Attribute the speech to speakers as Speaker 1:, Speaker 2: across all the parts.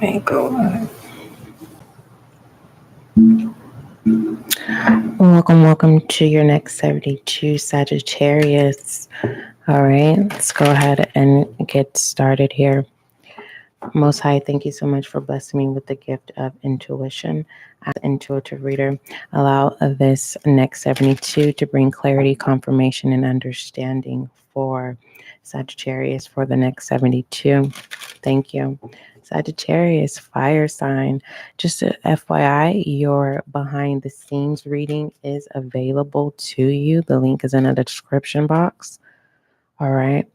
Speaker 1: May go on. Welcome to your next 72 Sagittarius. All right, let's go ahead and get started here. Most High, thank you so much for blessing me with the gift of intuition. As an intuitive reader, allow this next 72 to bring clarity, confirmation, and understanding for Sagittarius for the next 72. Thank you. Sagittarius, fire sign. Just a FYI, your behind the scenes reading is available to you. The link is in the description box. All right.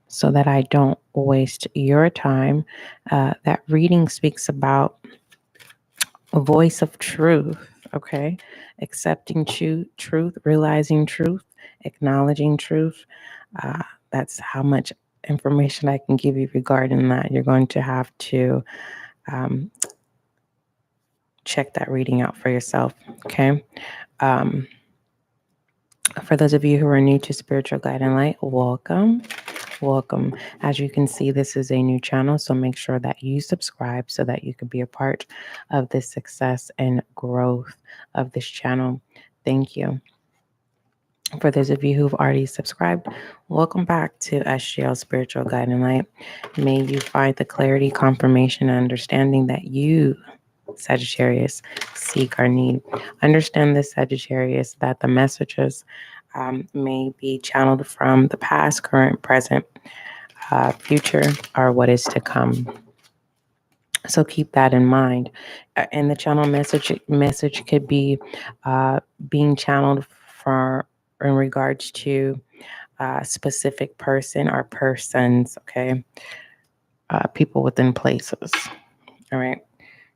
Speaker 1: So that I don't waste your time. That reading speaks about a voice of truth, okay? Accepting truth, realizing truth, acknowledging truth. That's how much information I can give you regarding that. You're going to have to check that reading out for yourself, okay? For those of you who are new to Spiritual Guide and Light, welcome. Welcome. As you can see, this is a new channel, so make sure that you subscribe so that you can be a part of the success and growth of this channel. Thank you. For those of you who've already subscribed, welcome back to SGL Spiritual Guide and Light. May you find the clarity, confirmation, and understanding that you, Sagittarius, seek or need. Understand this, Sagittarius, that the messages may be channeled from the past, current, present, future, or what is to come. So keep that in mind. And the channel message could be being channeled for in regards to a specific person or persons, okay? People within places. All right.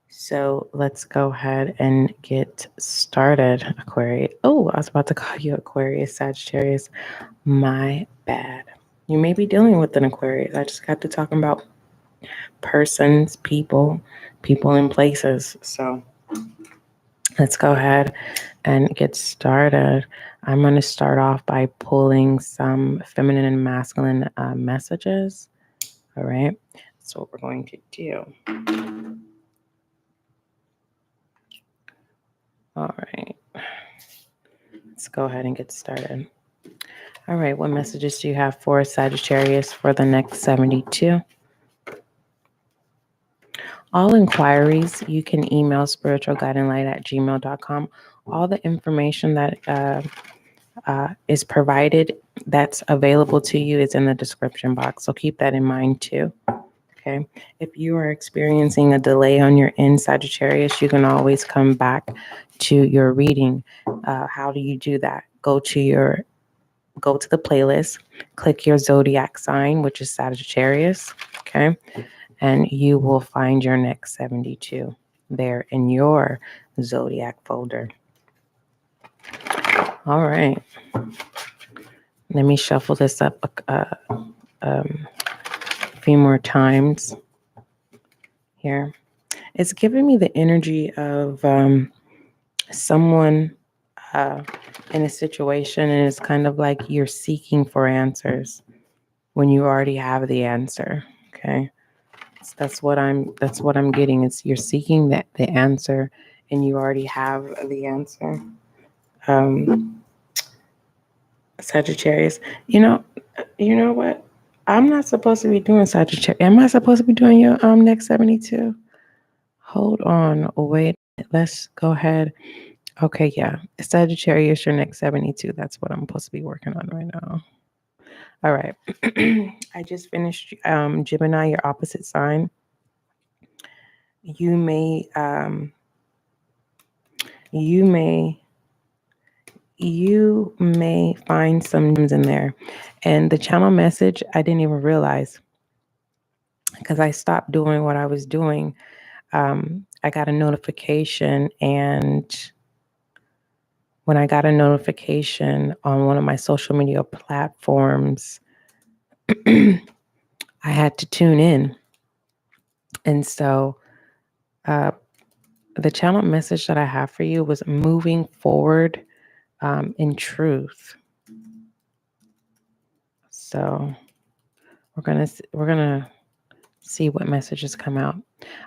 Speaker 1: So let's go ahead and get started, Aquarius. Oh, I was about to call you Aquarius, Sagittarius. My bad. You may be dealing with an Aquarius. I just got to talking about persons, people in places. So let's go ahead and get started. I'm going to start off by pulling some feminine and masculine messages. All right. That's what we're going to do. All right, let's go ahead and get started. All right, what messages do you have for Sagittarius for the next 72? All inquiries, you can email spiritualguidandlight@gmail.com. All the information that is provided that's available to you is in the description box. So keep that in mind too. Okay. If you are experiencing a delay on your end, Sagittarius, you can always come back to your reading. How do you do that? Go to the playlist, click your Zodiac sign, which is Sagittarius. Okay. And you will find your next 72 there in your Zodiac folder. All right. Let me shuffle this up a few more times here. It's giving me the energy of someone in a situation, and it's kind of like you're seeking for answers when you already have the answer. Okay, so that's what I'm getting. It's you're seeking the answer, and you already have the answer. Sagittarius, you know what? I'm not supposed to be doing Sagittarius. Am I supposed to be doing your next 72? Hold on, wait. Let's go ahead. Okay, yeah. Sagittarius, your next 72. That's what I'm supposed to be working on right now. All right. I just finished Gemini, your opposite sign. You may find some names in there. And the channel message, I didn't even realize because I stopped doing what I was doing. I got a notification, and when I got a notification on one of my social media platforms, I had to tune in. And so the channel message that I have for you was moving forward in truth. So we're gonna See what messages come out.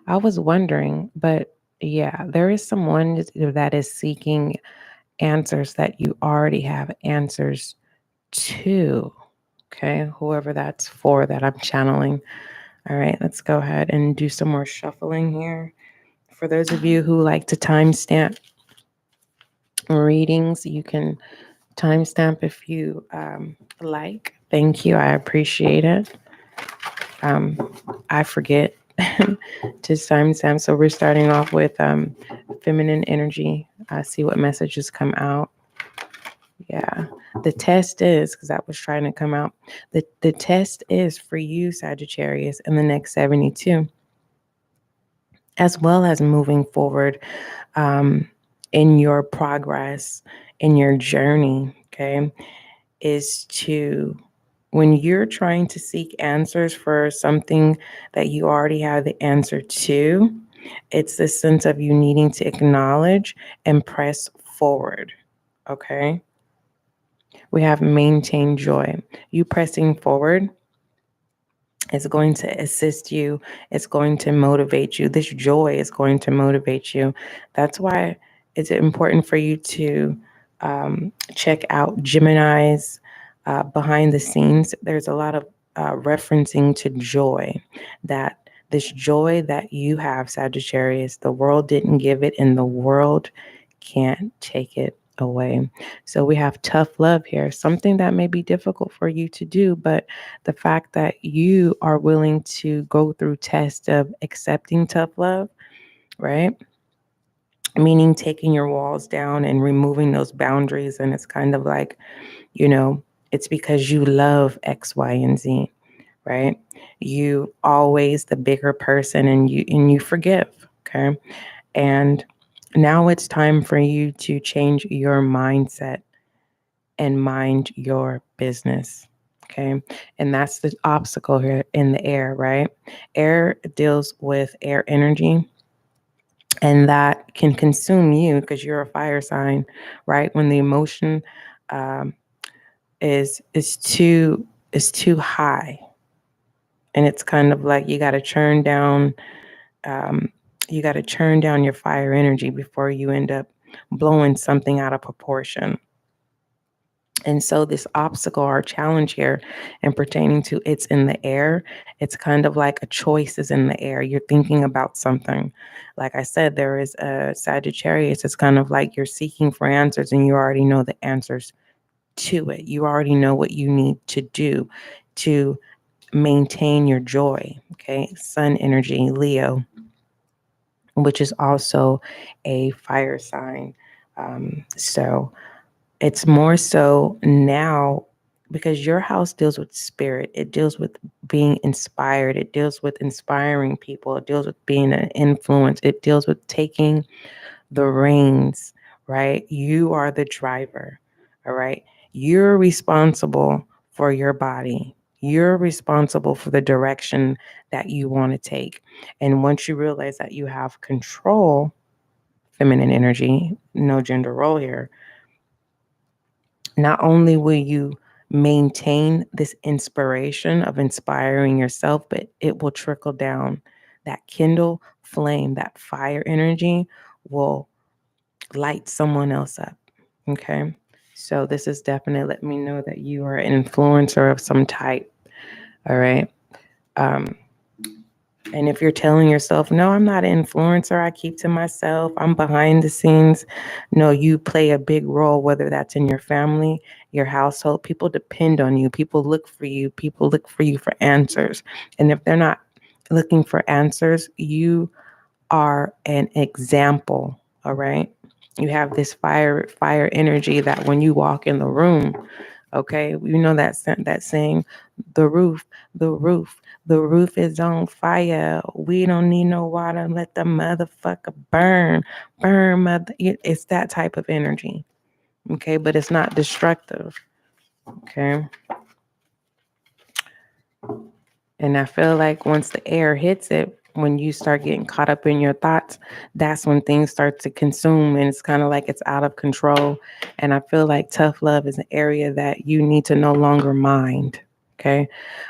Speaker 1: I was wondering, but yeah, there is someone that is seeking answers that you already have answers to. Okay, whoever that's for that I'm channeling. All right, let's go ahead and do some more shuffling here. For those of you who like to timestamp readings, you can timestamp if you like. Thank you. I appreciate it. I forget to timestamp. So we're starting off with feminine energy. See what messages come out. Yeah. The test is, because that was trying to come out, the test is for you, Sagittarius, in the next 72, as well as moving forward in your progress, in your journey, okay, is to, when you're trying to seek answers for something that you already have the answer to, it's this sense of you needing to acknowledge and press forward, okay? We have maintain joy. You pressing forward is going to assist you. It's going to motivate you. This joy is going to motivate you. That's why it's important for you to check out Gemini's behind the scenes. There's a lot of referencing to joy, that this joy that you have, Sagittarius, the world didn't give it and the world can't take it away. So we have tough love here, something that may be difficult for you to do, but the fact that you are willing to go through tests of accepting tough love, right? Meaning taking your walls down and removing those boundaries. And it's kind of like, it's because you love X, Y, and Z, right? You always the bigger person and you forgive, okay? And now it's time for you to change your mindset and mind your business. Okay. And that's the obstacle here in the air, right? Air deals with air energy, and that can consume you because you're a fire sign, right? When the emotion um, is too high, and it's kind of like you got to churn down um, your fire energy before you end up blowing something out of proportion. And so this obstacle or challenge here and pertaining to it's in the air, it's kind of like a choice is in the air. You're thinking about something. Like I said, there is a Sagittarius. It's kind of like you're seeking for answers and you already know the answers to it. You already know what you need to do to maintain your joy. Okay. Sun energy, Leo, which is also a fire sign. So it's more so now because your house deals with spirit. It deals with being inspired. It deals with inspiring people. It deals with being an influence. It deals with taking the reins, right? You are the driver, all right? You're responsible for your body. You're responsible for the direction that you want to take. And once you realize that you have control, feminine energy, no gender role here, not only will you maintain this inspiration of inspiring yourself, but it will trickle down. That kindle flame, that fire energy will light someone else up. Okay. So this is definitely let me know that you are an influencer of some type. All right. Um, And if you're telling yourself, no, I'm not an influencer, I keep to myself, I'm behind the scenes. No, you play a big role, whether that's in your family, your household. People depend on you. People look for you. People look for you for answers. And if they're not looking for answers, you are an example. All right. You have this fire energy that when you walk in the room, okay, you know that saying, the roof, the roof, the roof is on fire. We don't need no water. Let the motherfucker burn, burn, mother. It's that type of energy, okay, but it's not destructive, okay. And I feel like once the air hits it, when you start getting caught up in your thoughts, that's when things start to consume and it's kind of like it's out of control. And I feel like tough love is an area that you need to no longer mind. Okay.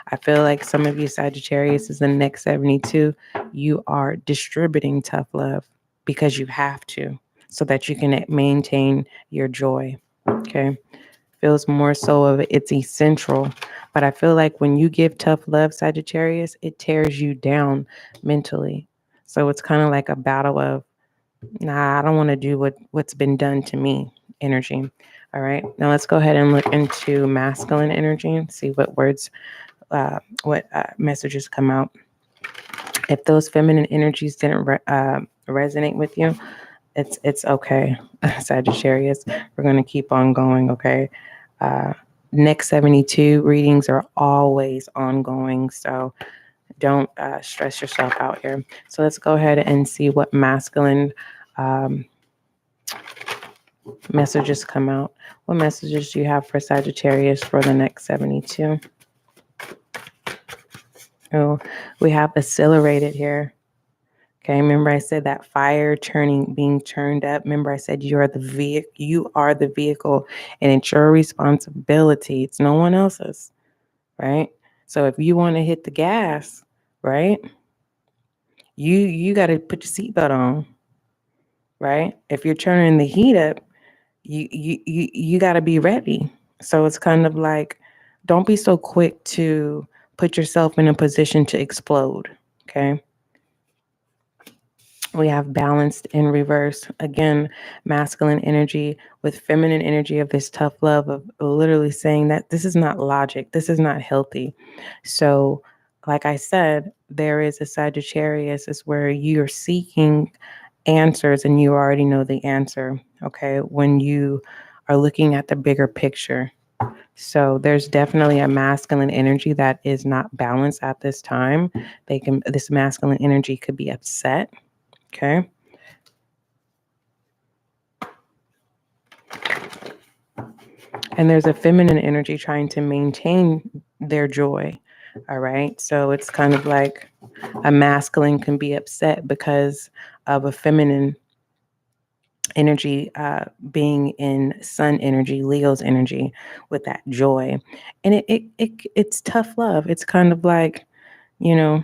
Speaker 1: I feel like some of you Sagittarius is the next 72. You are distributing tough love because you have to so that you can maintain your joy. Okay. Feels more so of it's essential. But I feel like when you give tough love, Sagittarius, it tears you down mentally. So it's kind of like a battle of, nah, I don't want to do what's been done to me energy. All right. Now let's go ahead and look into masculine energy and see what words, what messages come out. If those feminine energies didn't resonate with you, it's okay, Sagittarius. We're going to keep on going, okay? Next 72 readings are always ongoing, so don't stress yourself out here. So let's go ahead and see what masculine messages come out. What messages do you have for Sagittarius for the next 72? Oh, we have accelerated here. Okay, remember I said that fire being turned up. Remember I said you are the vehicle, and it's your responsibility. It's no one else's, right? So if you want to hit the gas, right, you got to put your seatbelt on, right? If you're turning the heat up, you got to be ready. So it's kind of like, don't be so quick to put yourself in a position to explode. Okay. We have balanced in reverse. Again, masculine energy with feminine energy of this tough love of literally saying that this is not logic. This is not healthy. So, like I said, there is a Sagittarius is where you're seeking answers and you already know the answer. Okay. When you are looking at the bigger picture. So there's definitely a masculine energy that is not balanced at this time. This masculine energy could be upset. Okay. And there's a feminine energy trying to maintain their joy. All right. So it's kind of like a masculine can be upset because of a feminine energy being in sun energy, Leo's energy with that joy. And it's tough love. It's kind of like, you know,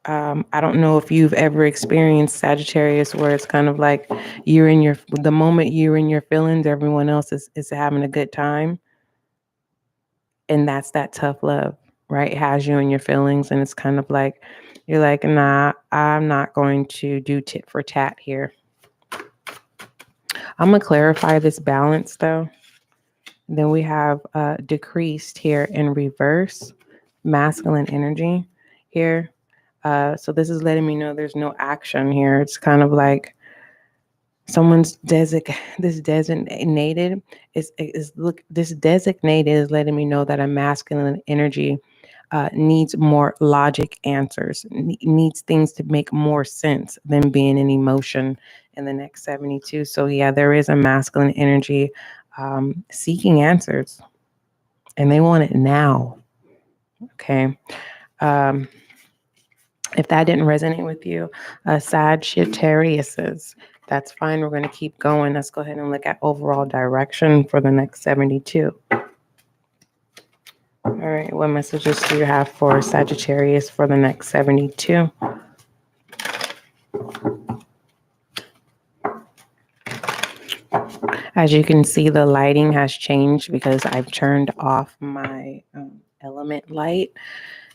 Speaker 1: I don't know if you've ever experienced Sagittarius where it's kind of like the moment you're in your feelings, everyone else is having a good time. And that's that tough love, right? It has you in your feelings. And it's kind of like, you're like, nah, I'm not going to do tit for tat here. I'm going to clarify this balance though. Then we have decreased here in reverse, masculine energy here. So this is letting me know there's no action here. It's kind of like someone's designated is this designated is letting me know that a masculine energy needs more logic answers, needs things to make more sense than being an emotion in the next 72. So yeah, there is a masculine energy seeking answers, and they want it now. Okay. If that didn't resonate with you, Sagittarius, that's fine. We're going to keep going. Let's go ahead and look at overall direction for the next 72. All right. What messages do you have for Sagittarius for the next 72? As you can see, the lighting has changed because I've turned off my element light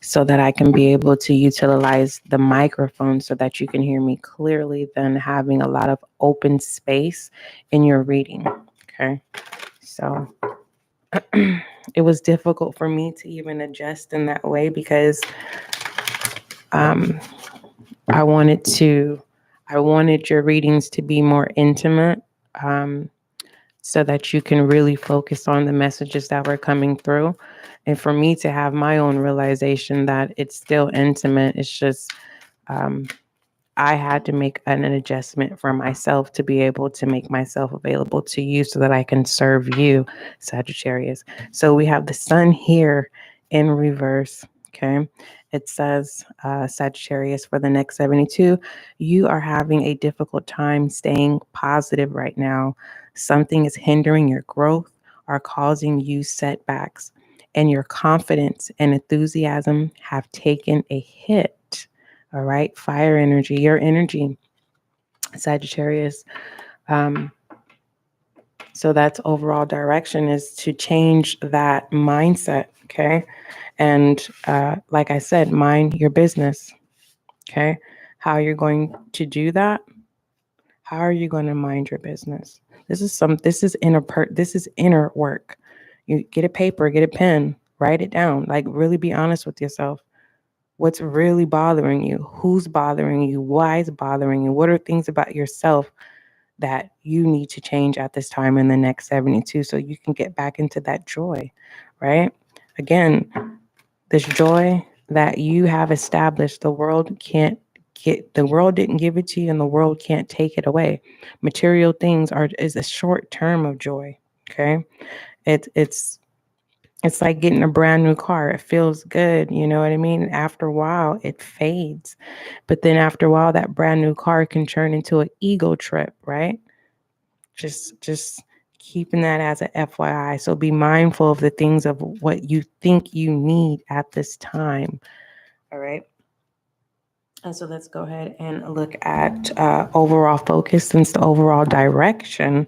Speaker 1: so that I can be able to utilize the microphone so that you can hear me clearly than having a lot of open space in your reading. Okay. So it was difficult for me to even adjust in that way because I wanted your readings to be more intimate. So that you can really focus on the messages that were coming through. And for me to have my own realization that it's still intimate, it's just, I had to make an adjustment for myself to be able to make myself available to you so that I can serve you, Sagittarius. So we have the sun here in reverse. Okay. It says, Sagittarius, for the next 72, you are having a difficult time staying positive right now. Something is hindering your growth or causing you setbacks. and your confidence and enthusiasm have taken a hit. All right. Fire energy, your energy, Sagittarius. So that's overall direction, is to change that mindset. Okay. And like I said, mind your business. Okay. How you're going to do that? How are you going to mind your business? This is inner work. You get a paper, get a pen, write it down. Like, really be honest with yourself. What's really bothering you? Who's bothering you? Why is bothering you? What are things about yourself that you need to change at this time in the next 72 so you can get back into that joy, right? Again, this joy that you have established, the world didn't give it to you, and the world can't take it away. Material things is a short term of joy. Okay. It's like getting a brand new car. It feels good, you know what I mean? After a while, it fades. But then after a while, that brand new car can turn into an ego trip, right? Just keeping that as an FYI. So be mindful of the things of what you think you need at this time. All right. And so let's go ahead and look at overall focus, since the overall direction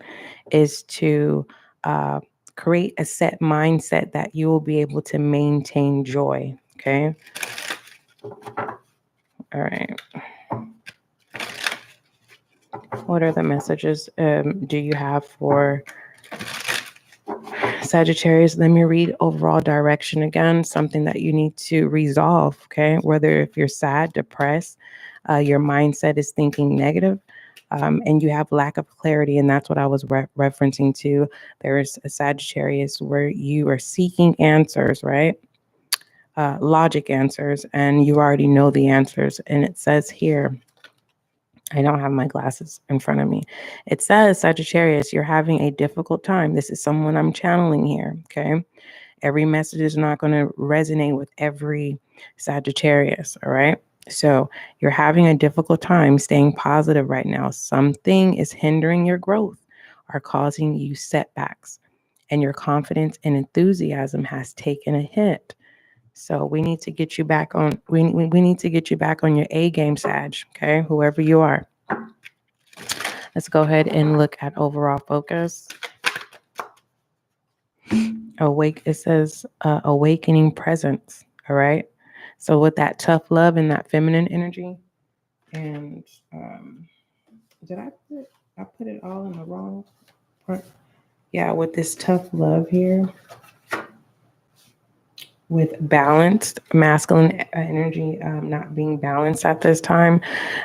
Speaker 1: is to create a set mindset that you will be able to maintain joy. Okay. All right. What are the messages do you have for Sagittarius? Let me read overall direction again, something that you need to resolve. Okay. Whether if you're sad, depressed, your mindset is thinking negative, and you have lack of clarity. And that's what I was referencing to. There's a Sagittarius where you are seeking answers, right? Logic answers, and you already know the answers. And it says here, I don't have my glasses in front of me. It says, Sagittarius, you're having a difficult time. This is someone I'm channeling here. Okay. Every message is not going to resonate with every Sagittarius. All right. So you're having a difficult time staying positive right now. Something is hindering your growth or causing you setbacks, and your confidence and enthusiasm has taken a hit. So we need to get you back on. We need to get you back on your A game, Sag. Okay, whoever you are. Let's go ahead and look at overall focus. It says awakening presence. All right. So with that tough love and that feminine energy, and did I put it all in the wrong part? Yeah, with this tough love here, with balanced masculine energy not being balanced at this time,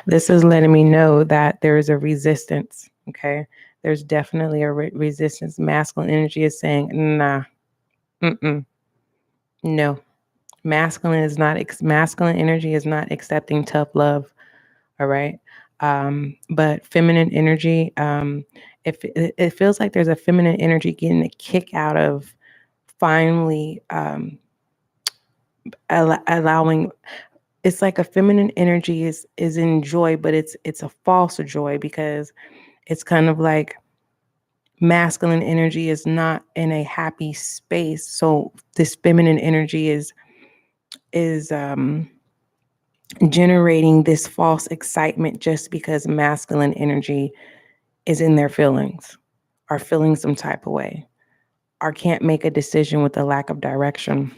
Speaker 1: this is letting me know that there is a resistance. Okay, there's definitely a resistance. Masculine energy is saying, nah, no. Masculine energy is not accepting tough love. All right. But feminine energy, it feels like there's a feminine energy getting a kick out of finally allowing. It's like a feminine energy is in joy, but it's a false joy, because it's kind of like masculine energy is not in a happy space. So this feminine energy is generating this false excitement just because masculine energy is in their feelings, or feeling some type of way, or can't make a decision with a lack of direction.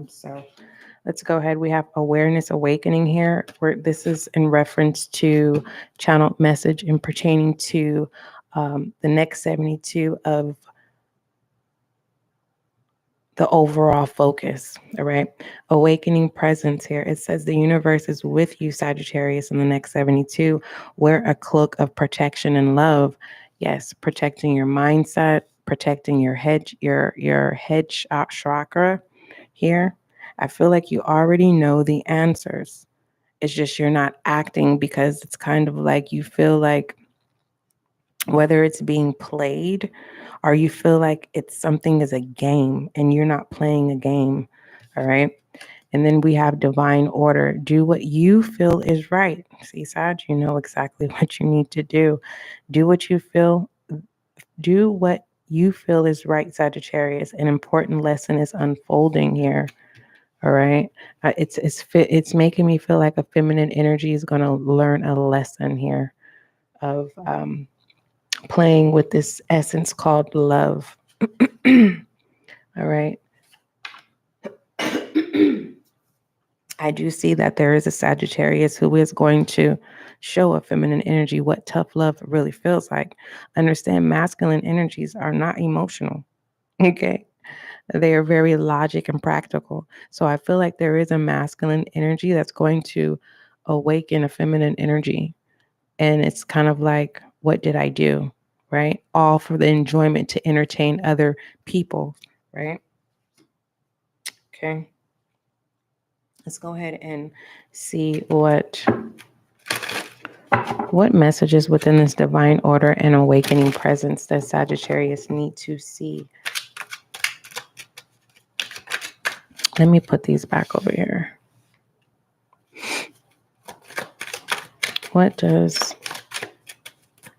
Speaker 1: So let's go ahead. We have awareness awakening here, where this is in reference to channeled message and pertaining to the next 72 of the overall focus. All right. Awakening presence here. It says the universe is with you, Sagittarius, in the next 72. Wear a cloak of protection and love. Yes, protecting your mindset, protecting your head, your head chakra here. I feel like you already know the answers. It's just you're not acting, because it's kind of like you feel like, whether it's being played or you feel like something is a game and you're not playing a game. All right. And then we have divine order. Do what you feel is right. See, Sag, you know exactly what you need to do. Do what you feel. Do what you feel is right, Sagittarius. An important lesson is unfolding here. All right. It's making me feel like a feminine energy is going to learn a lesson here of playing with this essence called love. All right. I do see that there is a Sagittarius who is going to show a feminine energy what tough love really feels like. Understand masculine energies are not emotional. Okay. They are very logic and practical. So I feel like there is a masculine energy that's going to awaken a feminine energy. And it's kind of like, what did I do? Right? All for the enjoyment to entertain other people. Right? Okay. Let's go ahead and see what messages within this divine order and awakening presence does Sagittarius need to see. Let me put these back over here. What does...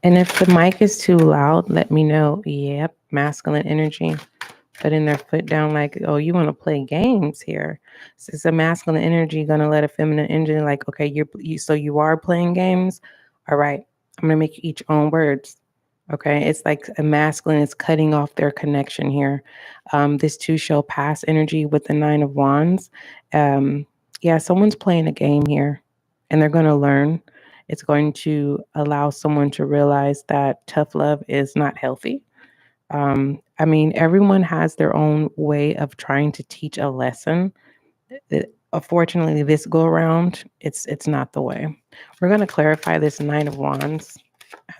Speaker 1: And if the mic is too loud, let me know. Yep, masculine energy. Putting their foot down like, oh, you want to play games here. So it's a masculine energy going to let a feminine energy like, okay, so you are playing games. All right, I'm going to make you each own words. Okay, it's like a masculine is cutting off their connection here. This too shall pass energy with the 9 of Wands. Yeah, someone's playing a game here and they're going to learn. It's going to allow someone to realize that tough love is not healthy. I mean, everyone has their own way of trying to teach a lesson. Unfortunately, this go around, it's not the way. We're going to clarify this 9 of Wands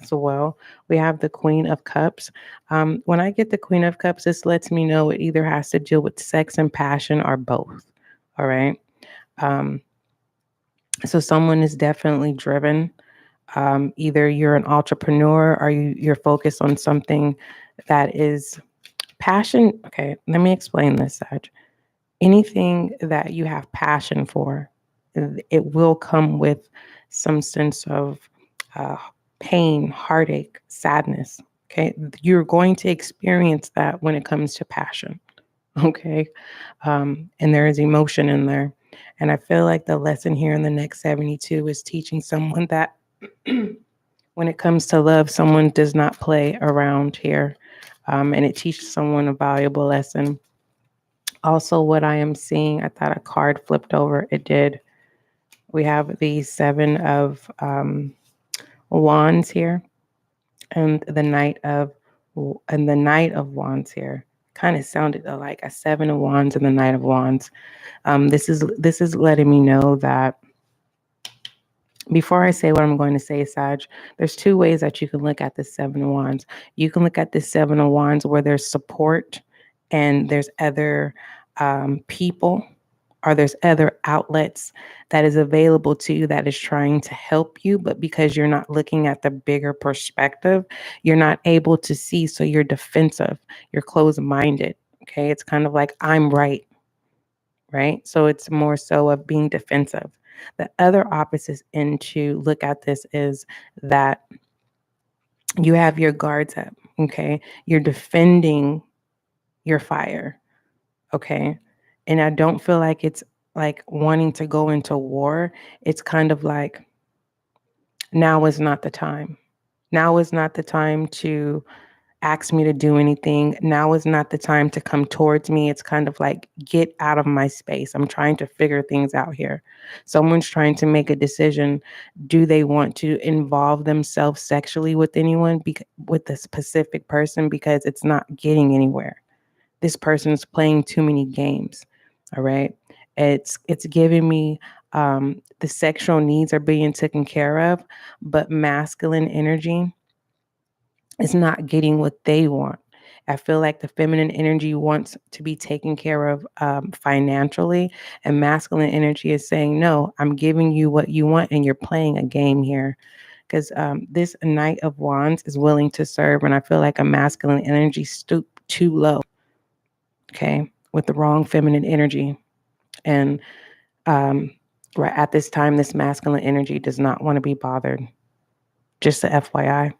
Speaker 1: as well. We have the Queen of Cups. When I get the Queen of Cups, this lets me know it either has to deal with sex and passion or both. All right. So someone is definitely driven. Either you're an entrepreneur or you're focused on something that is passion. Okay, let me explain this, Sag. Anything that you have passion for, it will come with some sense of pain, heartache, sadness. Okay, you're going to experience that when it comes to passion. Okay, and there is emotion in there. And I feel like the lesson here in the next 72 is teaching someone that when it comes to love, someone does not play around here. And it teaches someone a valuable lesson. Also, what I am seeing, I thought a card flipped over. It did. We have the 7 of Wands here, and the Knight of Wands here. Kind of sounded like a 7 of Wands and the Knight of Wands. This is letting me know that before I say what I'm going to say, Sag, there's 2 ways that you can look at this 7 of Wands. You can look at this 7 of Wands where there's support and there's other people or there's other outlets that is available to you that is trying to help you. But because you're not looking at the bigger perspective, you're not able to see. So you're defensive, you're closed-minded. Okay. It's kind of like, I'm right. Right. So it's more so of being defensive. The other opposite end to look at this is that you have your guards up. Okay. You're defending your fire. Okay. And I don't feel like it's like wanting to go into war. It's kind of like, now is not the time. Now is not the time to ask me to do anything. Now is not the time to come towards me. It's kind of like, get out of my space. I'm trying to figure things out here. Someone's trying to make a decision. Do they want to involve themselves sexually with anyone, with a specific person, because it's not getting anywhere? This person's playing too many games. All right. It's giving me the sexual needs are being taken care of, but masculine energy is not getting what they want. I feel like the feminine energy wants to be taken care of financially, and masculine energy is saying, no, I'm giving you what you want, and you're playing a game here. Because this Knight of Wands is willing to serve, and I feel like a masculine energy stooped too low, okay, with the wrong feminine energy. And right at this time, this masculine energy does not want to be bothered. Just a FYI.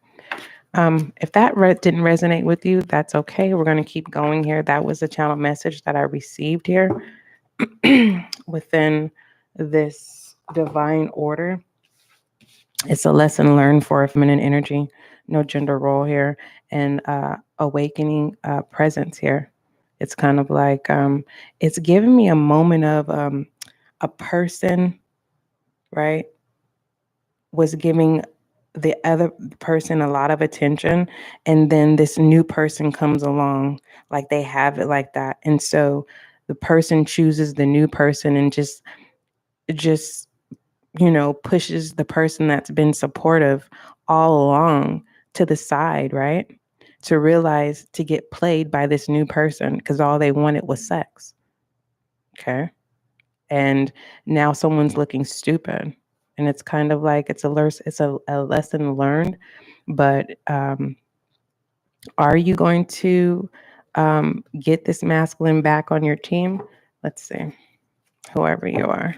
Speaker 1: If that didn't resonate with you, that's okay. We're going to keep going here. That was the channel message that I received here within this divine order. It's a lesson learned for a feminine energy, no gender role here, and awakening presence here. It's kind of like it's giving me a moment of a person, right, was giving the other person a lot of attention, and then this new person comes along, like they have it like that, and so the person chooses the new person and just pushes the person that's been supportive all along to the side, right? To realize to get played by this new person because all they wanted was sex. Okay. And now someone's looking stupid. And it's kind of like it's a lesson learned. But are you going to get this masculine back on your team? Let's see. Whoever you are.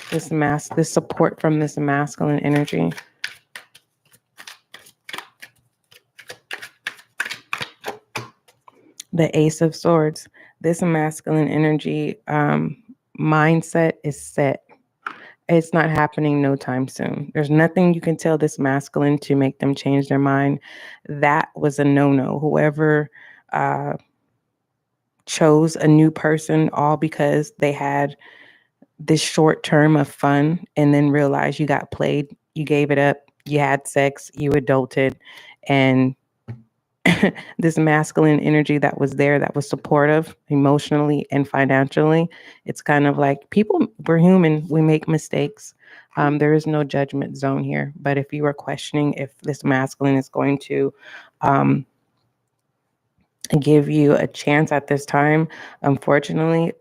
Speaker 1: This support from this masculine energy. The Ace of Swords. This masculine energy mindset is set. It's not happening no time soon. There's nothing you can tell this masculine to make them change their mind. That was a no-no. Whoever chose a new person all because they had this short term of fun and then realized you got played, you gave it up, you had sex, you adulted, and this masculine energy that was there, that was supportive emotionally and financially. It's kind of like we're human, we make mistakes. There is no judgment zone here. But if you are questioning if this masculine is going to give you a chance at this time, unfortunately,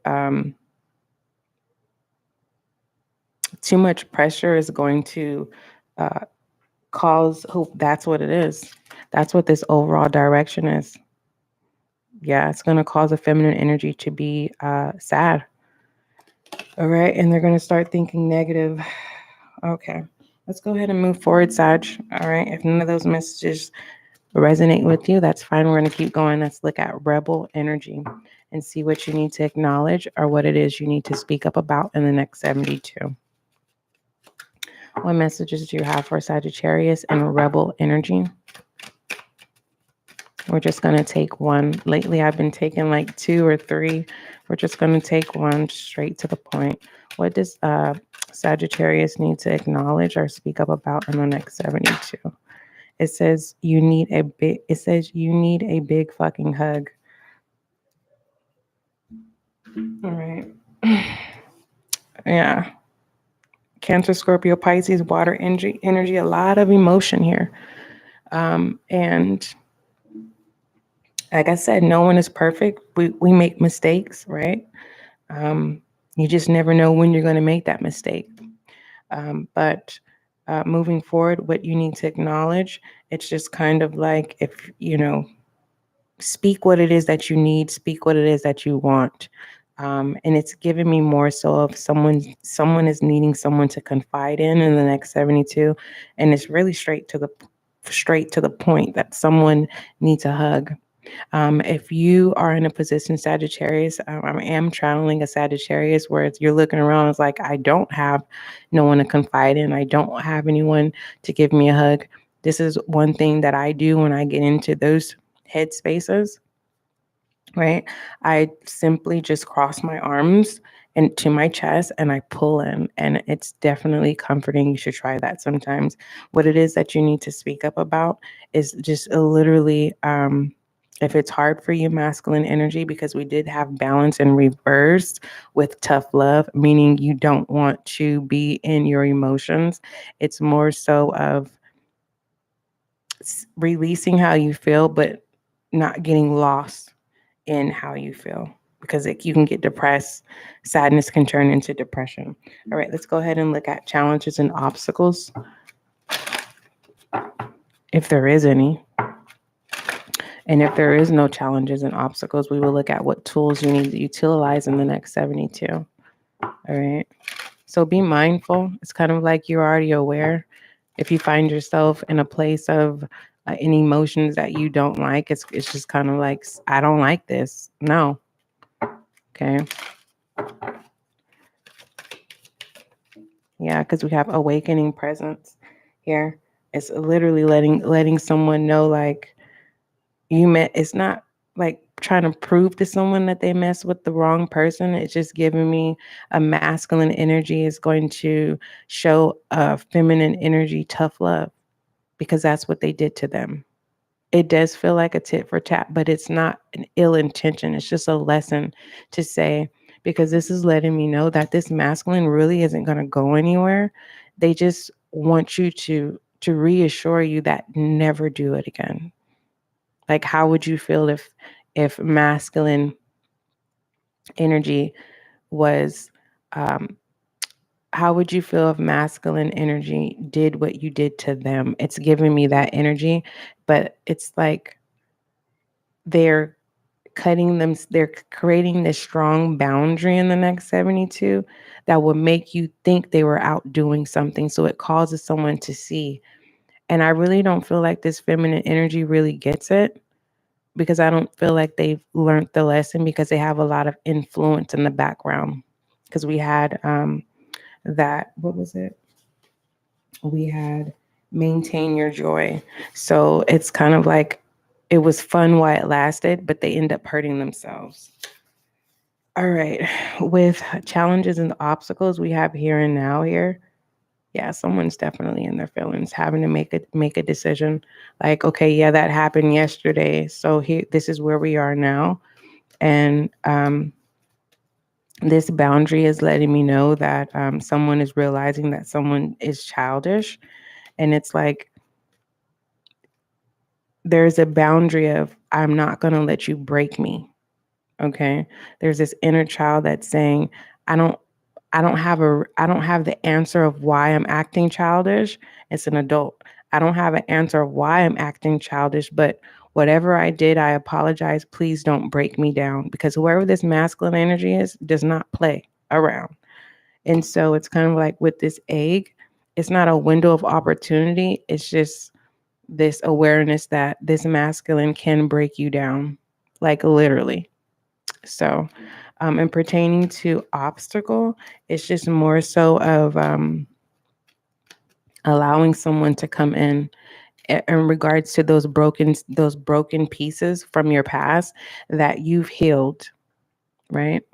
Speaker 1: too much pressure is going to cause hope. That's what it is. That's what this overall direction is. Yeah, it's going to cause a feminine energy to be sad. All right. And they're going to start thinking negative. Okay. Let's go ahead and move forward, Sag. All right. If none of those messages resonate with you, that's fine. We're going to keep going. Let's look at rebel energy and see what you need to acknowledge or what it is you need to speak up about in the next 72. What messages do you have for Sagittarius and rebel energy? We're just going to take one. Lately, I've been taking like 2 or 3. We're just going to take one straight to the point. What does Sagittarius need to acknowledge or speak up about in the next 72? It says you need a big fucking hug. All right. Yeah. Cancer, Scorpio, Pisces, water energy, a lot of emotion here. And like I said, no one is perfect. We make mistakes, right? You just never know when you're going to make that mistake. But moving forward, what you need to acknowledge, it's just kind of like if, speak what it is that you need, speak what it is that you want. And it's given me more so of someone is needing someone to confide in the next 72. And it's really straight to the point that someone needs a hug. If you are in a position, Sagittarius, I am channeling a Sagittarius where you're looking around, it's like, I don't have no one to confide in. I don't have anyone to give me a hug. This is one thing that I do when I get into those headspaces, right? I simply just cross my arms into my chest and I pull in, and it's definitely comforting. You should try that sometimes. What it is that you need to speak up about is just literally, if it's hard for you, masculine energy, because we did have balance in reverse with tough love, meaning you don't want to be in your emotions. It's more so of releasing how you feel, but not getting lost in how you feel, because you can get depressed. Sadness can turn into depression. All right, let's go ahead and look at challenges and obstacles, if there is any. And if there is no challenges and obstacles, we will look at what tools you need to utilize in the next 72. All right. So be mindful. It's kind of like you're already aware. If you find yourself in a place of and emotions that you don't like. It's just kind of like, I don't like this. No. Okay. Yeah, because we have awakening presence here. It's literally letting someone know, like, it's not like trying to prove to someone that they mess with the wrong person. It's just giving me a masculine energy is going to show a feminine energy tough love, because that's what they did to them. It does feel like a tit for tat, but it's not an ill intention. It's just a lesson to say, because this is letting me know that this masculine really isn't going to go anywhere. They just want you to reassure you that never do it again. Like, how would you feel if masculine energy was how would you feel if masculine energy did what you did to them? It's giving me that energy, but it's like they're they're creating this strong boundary in the next 72 that will make you think they were out doing something. So it causes someone to see. And I really don't feel like this feminine energy really gets it, because I don't feel like they've learned the lesson, because they have a lot of influence in the background. Because we had what was it? We had maintain your joy. So it's kind of like it was fun while it lasted, but they end up hurting themselves. All right. With challenges and obstacles we have here and now here. Yeah, someone's definitely in their feelings, having to make a decision. Like, okay, yeah, that happened yesterday. So this is where we are now. And this boundary is letting me know that someone is realizing that someone is childish. And it's like, there's a boundary of, I'm not going to let you break me. Okay. There's this inner child that's saying, I don't have the answer of why I'm acting childish. It's an adult. I don't have an answer of why I'm acting childish, but whatever I did, I apologize. Please don't break me down, because whoever this masculine energy is does not play around. And so it's kind of like with this egg, it's not a window of opportunity. It's just this awareness that this masculine can break you down, like literally. So, and pertaining to obstacle, it's just more so of allowing someone to come in regards to those broken pieces from your past that you've healed, right?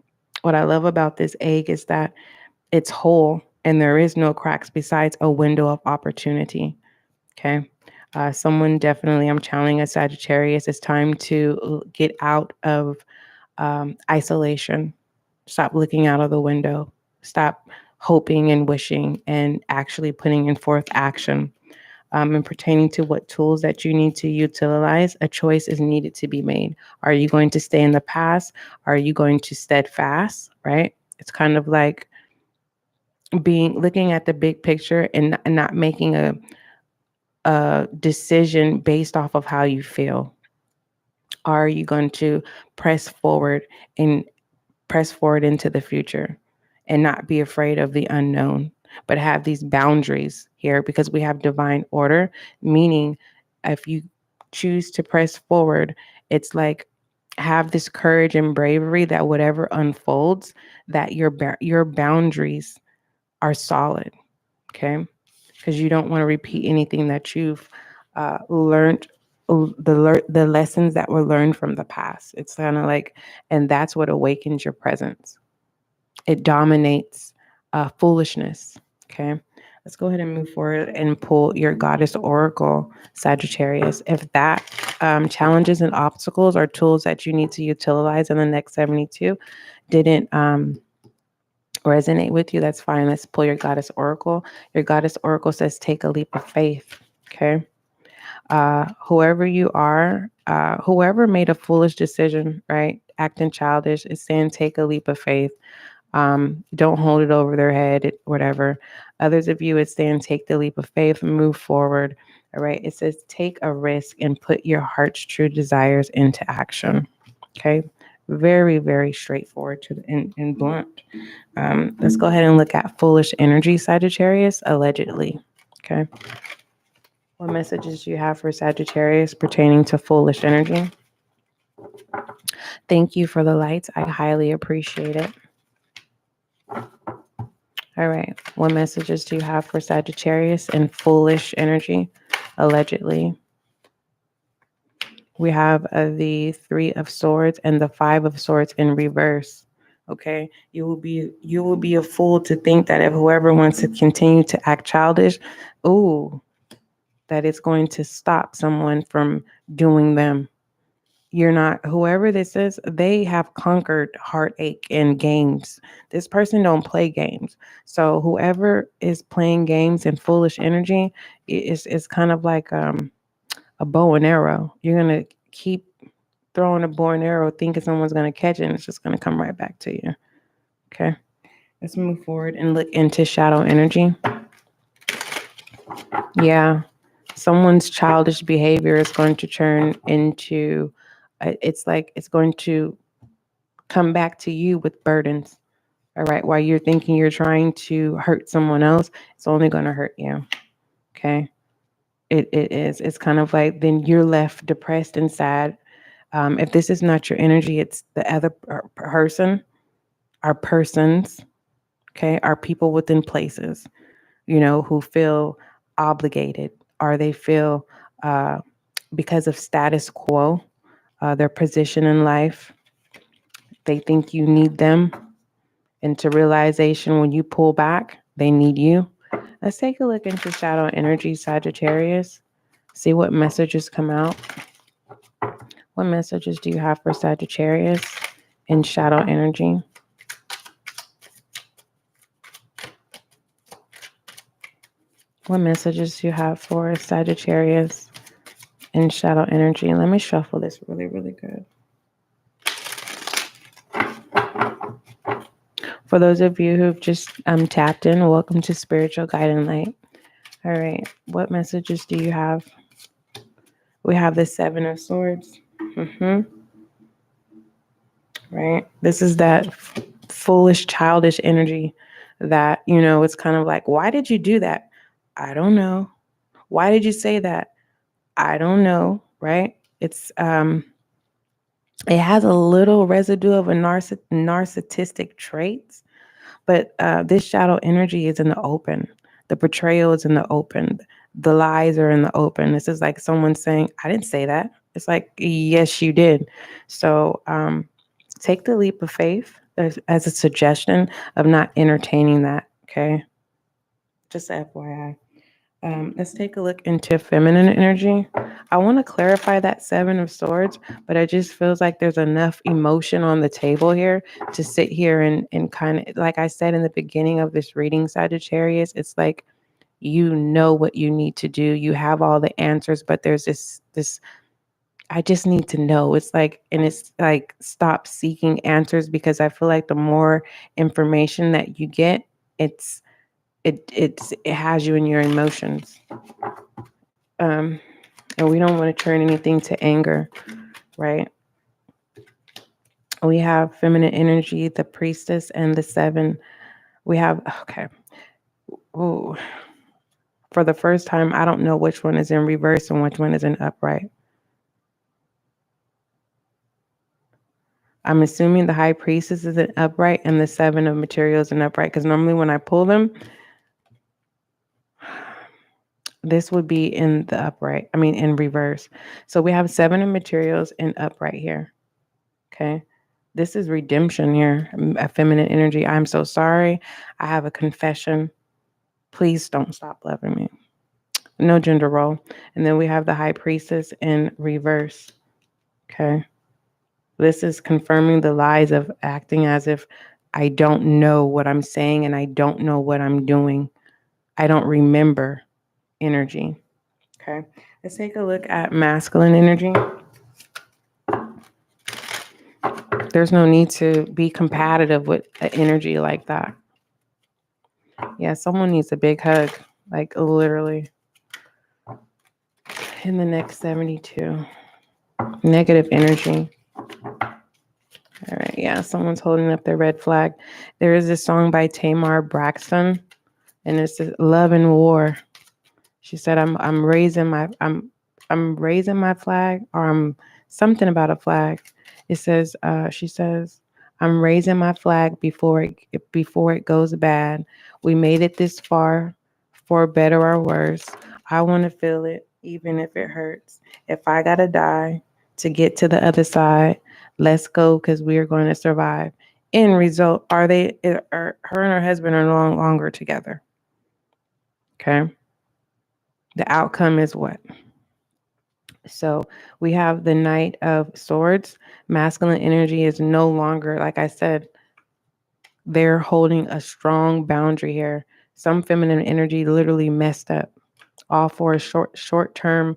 Speaker 1: What I love about this egg is that it's whole and there is no cracks besides a window of opportunity. Okay. Someone definitely, I'm channeling a Sagittarius. It's time to get out of isolation. Stop looking out of the window. Stop hoping and wishing, and actually putting in forth action. And pertaining to what tools that you need to utilize, a choice is needed to be made. Are you going to stay in the past? Are you going to steadfast? Right? It's kind of like looking at the big picture and not making a decision based off of how you feel. Are you going to press forward into the future and not be afraid of the unknown, but have these boundaries here, because we have divine order, meaning if you choose to press forward, it's like have this courage and bravery that whatever unfolds, that your boundaries are solid, okay? Because you don't want to repeat anything that you've learned, the lessons that were learned from the past. It's kind of like, and that's what awakens your presence. It dominates foolishness. Okay. Let's go ahead and move forward and pull your goddess oracle, Sagittarius. If that challenges and obstacles are tools that you need to utilize in the next 72 didn't resonate with you, that's fine. Let's pull your goddess oracle. Your goddess oracle says, take a leap of faith. Okay. Whoever you are, whoever made a foolish decision, right? Acting childish, is saying, take a leap of faith. Don't hold it over their head, whatever. Others of you, it's saying, take the leap of faith and move forward. All right. It says, take a risk and put your heart's true desires into action. Okay. Very, very straightforward and blunt. Let's go ahead and look at foolish energy, Sagittarius, allegedly. Okay. What messages do you have for Sagittarius pertaining to foolish energy? Thank you for the lights. I highly appreciate it. All right. What messages do you have for Sagittarius and foolish energy, allegedly? We have the 3 of Swords and the 5 of Swords in reverse. Okay. You will be a fool to think that if whoever wants to continue to act childish, that it's going to stop someone from doing them. You're not, whoever this is, they have conquered heartache in games. This person don't play games. So whoever is playing games in foolish energy is kind of like a bow and arrow. You're going to keep throwing a bow and arrow thinking someone's going to catch it, and it's just going to come right back to you. Okay. Let's move forward and look into shadow energy. Yeah. Someone's childish behavior is going to turn into, it's like it's going to come back to you with burdens. All right. While you're thinking you're trying to hurt someone else, it's only going to hurt you. Okay. It is. It's kind of like then you're left depressed and sad. If this is not your energy, it's the other person, our persons, okay, are people within places, who feel obligated or they feel because of status quo, their position in life, they think you need them. Into realization when you pull back, they need you. Let's take a look into shadow energy, Sagittarius. See what messages come out. What messages do you have for Sagittarius in shadow energy? What messages do you have for Sagittarius in shadow energy? Let me shuffle this really, really good. For those of you who've just tapped in, welcome to Spiritual Guide and Light. All right. What messages do you have? We have the 7 of Swords. Right. This is that foolish, childish energy that, it's kind of like, why did you do that? I don't know. Why did you say that? I don't know. Right. It's, it has a little residue of a narcissistic traits, but this shadow energy is in the open. The betrayal is in the open. The lies are in the open. This is like someone saying, I didn't say that. It's like, yes, you did. So take the leap of faith as a suggestion of not entertaining that. Okay. Just FYI. Let's take a look into feminine energy. I want to clarify that 7 of Swords, but it just feels like there's enough emotion on the table here to sit here and kind of, like I said in the beginning of this reading, Sagittarius, it's like, you know what you need to do. You have all the answers, but there's this, I just need to know. It's like, and it's like, stop seeking answers, because I feel like the more information that you get, it has you in your emotions. And we don't want to turn anything to anger, right? We have feminine energy, the Priestess, and the 7. We have, okay. Ooh. For the first time, I don't know which one is in reverse and which one is in upright. I'm assuming the High Priestess is in upright and the 7 of materials in upright, because normally when I pull them, this would be in the upright, in reverse. So we have 7 of materials in upright here. Okay. This is redemption here, a feminine energy. I'm so sorry. I have a confession. Please don't stop loving me. No gender role. And then we have the High Priestess in reverse. Okay. This is confirming the lies of acting as if I don't know what I'm saying and I don't know what I'm doing. I don't remember energy. Okay. Let's take a look at masculine energy. There's no need to be competitive with an energy like that. Yeah, someone needs a big hug, like literally. In the next 72. Negative energy. All right, yeah, someone's holding up their red flag. There is this song by Tamar Braxton, and it's Love and War. She said, I'm raising I'm raising my flag, or I'm something about a flag. It says, she says, I'm raising my flag before it goes bad. We made it this far, for better or worse. I want to feel it, even if it hurts. If I gotta die to get to the other side, let's go, because we are going to survive. End result, her and her husband are no longer together. Okay. The outcome is what? So we have the Knight of Swords. Masculine energy is no longer, like I said, they're holding a strong boundary here. Some feminine energy literally messed up. All for a short term,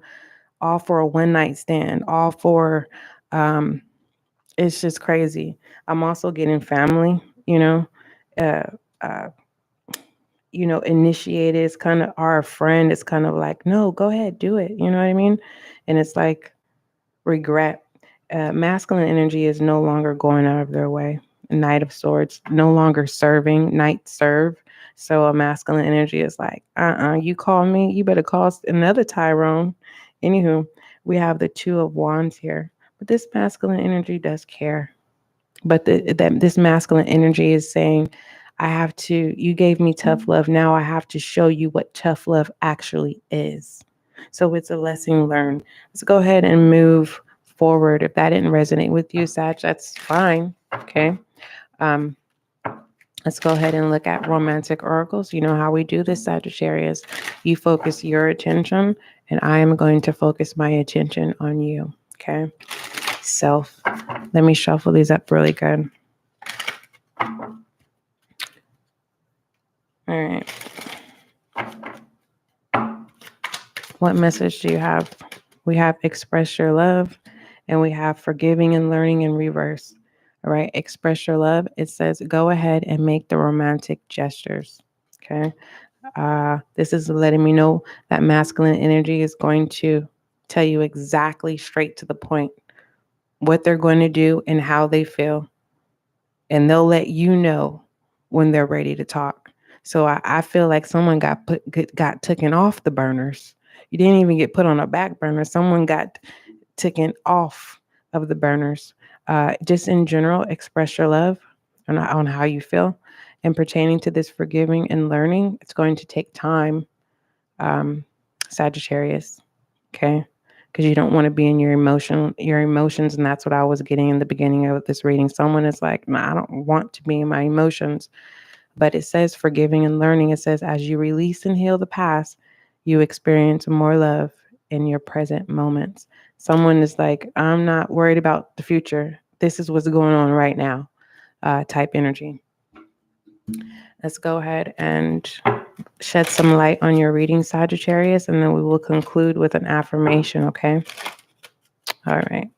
Speaker 1: all for a one night stand, all for it's just crazy. I'm also getting family, uh, uh, initiated. It's kind of our friend. It's kind of like, no, go ahead, do it. You know what I mean? And it's like regret. Masculine energy is no longer going out of their way. Knight of Swords, no longer serving, knight serve. So a masculine energy is like, you call me, you better call another Tyrone. Anywho, we have the Two of Wands here. But this masculine energy does care. But this masculine energy is saying, you gave me tough love. Now I have to show you what tough love actually is. So it's a lesson learned. Let's go ahead and move forward. If that didn't resonate with you, Sag, that's fine. Okay. Let's go ahead and look at romantic oracles. You know how we do this, Sagittarius. You focus your attention, and I am going to focus my attention on you. Okay. Self. Let me shuffle these up really good. All right. What message do you have? We have express your love, and we have forgiving and learning in reverse. All right. Express your love. It says, go ahead and make the romantic gestures. Okay. This is letting me know that masculine energy is going to tell you exactly straight to the point what they're going to do and how they feel. And they'll let you know when they're ready to talk. So I feel like someone got taken off the burners. You didn't even get put on a back burner. Someone got taken off of the burners. Just in general, express your love on how you feel. And pertaining to this forgiving and learning, it's going to take time, Sagittarius. Okay. Because you don't want to be in your emotions. And that's what I was getting in the beginning of this reading. Someone is like, nah, I don't want to be in my emotions. But it says forgiving and learning. It says, as you release and heal the past, you experience more love in your present moments. Someone is like, I'm not worried about the future. This is what's going on right now, type energy. Let's go ahead and shed some light on your reading, Sagittarius, and then we will conclude with an affirmation, okay? All right.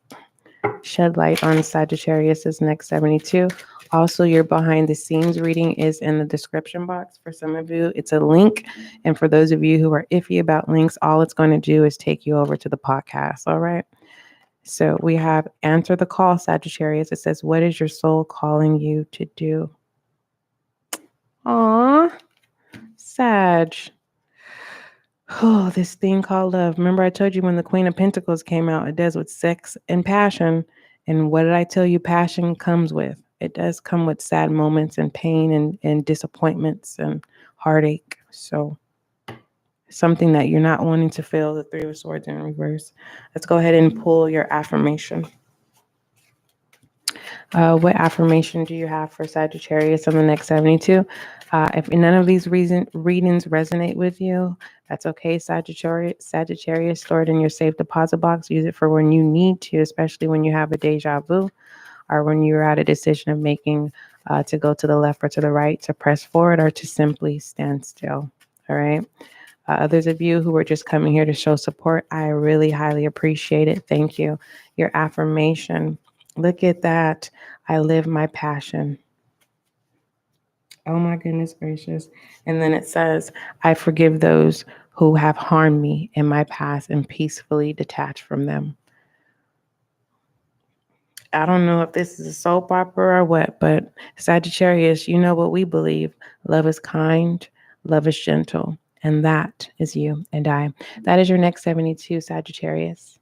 Speaker 1: Shed light on Sagittarius's next 72. Also, your behind the scenes reading is in the description box. For some of you, it's a link. And for those of you who are iffy about links, all it's going to do is take you over to the podcast. All right. So we have answer the call, Sagittarius. It says, what is your soul calling you to do? Aw, Sag. Oh, this thing called love. Remember I told you when the Queen of Pentacles came out, it does with sex and passion. And what did I tell you passion comes with? It does come with sad moments and pain and disappointments and heartache. So something that you're not wanting to feel, the Three of Swords in reverse. Let's go ahead and pull your affirmation. What affirmation do you have for Sagittarius on the next 72? If none of these readings resonate with you, that's okay. Sagittarius, store it in your safe deposit box. Use it for when you need to, especially when you have a deja vu or when you're at a decision of making to go to the left or to the right, to press forward or to simply stand still. All right. Others of you who are just coming here to show support, I really highly appreciate it. Thank you. Your affirmation. Look at that. I live my passion. Oh my goodness gracious. And then it says, I forgive those who have harmed me in my past and peacefully detach from them. I don't know if this is a soap opera or what, but Sagittarius, you know what we believe. Love is kind, love is gentle, And that is you and I. That is your next 72, Sagittarius.